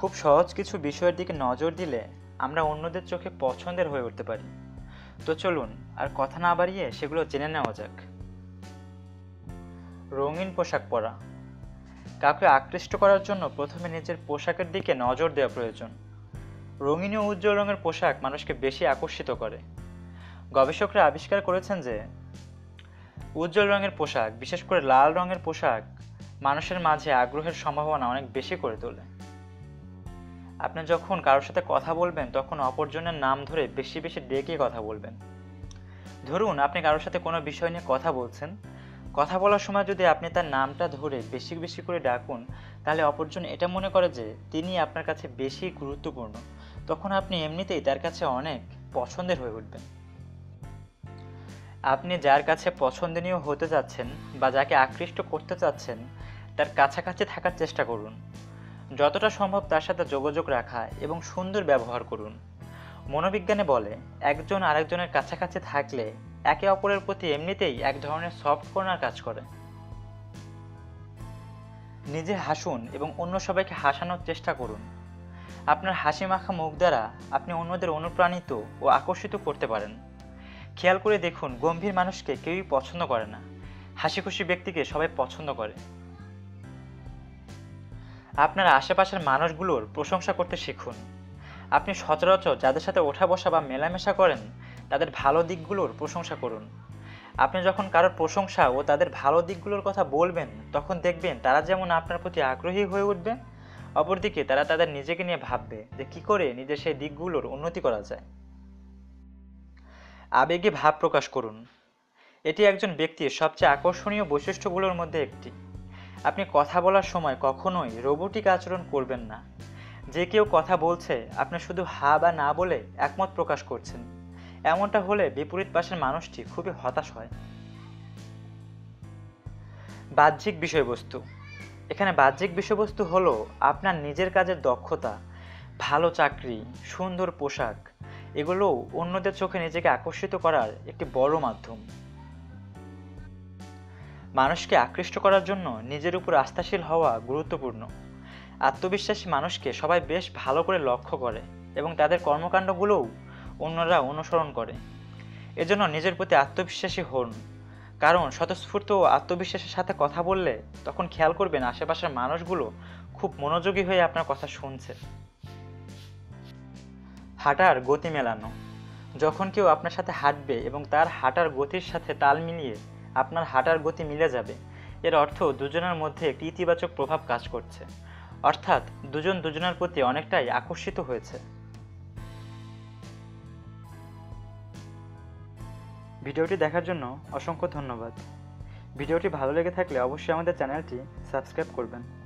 খুব সহজ কিছু বিষয়ের দিকে নজর দিলে আমরা অন্যদের চোখে পছন্দের হয়ে উঠতে পারি। তো চলুন আর কথা না বাড়িয়ে সেগুলো জেনে নেওয়া যাক। রঙিন পোশাক পরা। কাউকে আকৃষ্ট করার জন্য প্রথমে নিজের পোশাকের দিকে নজর দেওয়া প্রয়োজন। রঙিন ও উজ্জ্বল রঙের পোশাক মানুষকে বেশি আকর্ষিত করে। গবেষকরা আবিষ্কার করেছেন যে উজ্জ্বল রঙের পোশাক, বিশেষ করে লাল রঙের পোশাক, মানুষের মাঝে আগ্রহের সম্ভাবনা অনেক বেশি করে তোলে। আপনি যখন কারোর সাথে কথা বলবেন তখন অপরজনের নাম ধরে বেশি বেশি ডেকে কথা বলবেন। ধরুন আপনি কারোর সাথে কোনো বিষয় নিয়ে কথা বলছেন, কথা বলার সময় যদি আপনি তার নামটা ধরে বেশি বেশি করে ডাকুন, তাহলে অপরজন এটা মনে করে যে তিনি আপনার কাছে বেশি গুরুত্বপূর্ণ। তখন আপনি এমনিতেই তার কাছে অনেক পছন্দের হয়ে উঠবেন। আপনি যার কাছে পছন্দনীয় হতে যাচ্ছেন বা যাকে আকৃষ্ট করতে চাচ্ছেন, তার কাছাকাছি থাকার চেষ্টা করুন। যতটা সম্ভব তার সাথে যোগাযোগ রাখা এবং সুন্দর ব্যবহার করুন। মনোবিজ্ঞানে বলে, একজন আরেকজনের কাছাকাছি থাকলে একে অপরের প্রতি এমনিতেই এক ধরনের সফট কর্নার কাজ করে। নিজে হাসুন এবং অন্য সবাইকে হাসানোর চেষ্টা করুন। আপনার হাসি মাখা মুখ দ্বারা আপনি অন্যদের অনুপ্রাণিত ও আকর্ষিত করতে পারেন। খেয়াল করে দেখুন, গম্ভীর মানুষকে কেউই পছন্দ করে না, হাসি খুশি ব্যক্তিকে সবাই পছন্দ করে। আপনার আশেপাশের মানুষগুলোর প্রশংসা করতে শিখুন। আপনি সচরাচর যাদের সাথে ওঠা বসা বা মেলামেশা করেন, তাদের ভালো দিকগুলোর প্রশংসা করুন। আপনি যখন কারোর প্রশংসা ও তাদের ভালো দিকগুলোর কথা বলবেন, তখন দেখবেন তারা যেমন আপনার প্রতি আগ্রহী হয়ে উঠবে, অপরদিকে তারা তাদের নিজেকে নিয়ে ভাববে যে কী করে নিজের সেই দিকগুলোর উন্নতি করা যায়। আবেগে ভাব প্রকাশ করুন। এটি একজন ব্যক্তির সবচেয়ে আকর্ষণীয় বৈশিষ্ট্যগুলোর মধ্যে একটি। আপনি কথা বলার সময় কখনোই রোবটিক আচরণ করবেন না। যে কেউ কথা বলছে, আপনি শুধু হা বা না বলে একমত প্রকাশ করছেন। এমনটা হলে বিপরীত পাশের মানুষটি খুবই হতাশ হয়। বাহ্যিক বিষয়বস্তু। এখানে বাহ্যিক বিষয়বস্তু হলো আপনার নিজের কাজের দক্ষতা, ভালো চাকরি, সুন্দর পোশাক। এগুলোও অন্যদের চোখে নিজেকে আকর্ষিত করার একটি বড় মাধ্যম। মানুষকে আকৃষ্ট করার জন্য নিজের উপর আস্থাশীল হওয়া গুরুত্বপূর্ণ। আত্মবিশ্বাসী মানুষকে সবাই বেশ ভালো করে লক্ষ্য করে এবং তাদের কর্মকাণ্ডগুলোও অন্যরা অনুসরণ করে। এজন্য নিজের প্রতি আত্মবিশ্বাসী হন, কারণ স্বতঃস্ফূর্ত ও আত্মবিশ্বাসের সাথে কথা বললে তখন খেয়াল করবেন আশেপাশের মানুষগুলো খুব মনোযোগী হয়ে আপনার কথা শুনছে। হাঁটার গতি মেলানো। যখন কেউ আপনার সাথে হাঁটবে এবং তার হাঁটার গতির সাথে তাল মিলিয়ে আপনার হাঁটার গতি মিলে যাবে, এর অর্থ দুজনের মধ্যে একটি ইতিবাচক প্রভাব কাজ করছে, অর্থাৎ দুজন দুজনের প্রতি অনেকটাই আকর্ষিত হয়েছে। ভিডিওটি দেখার জন্য অসংখ্য ধন্যবাদ। ভিডিওটি ভালো লেগে থাকলে অবশ্যই আমাদের চ্যানেলটি সাবস্ক্রাইব করবেন।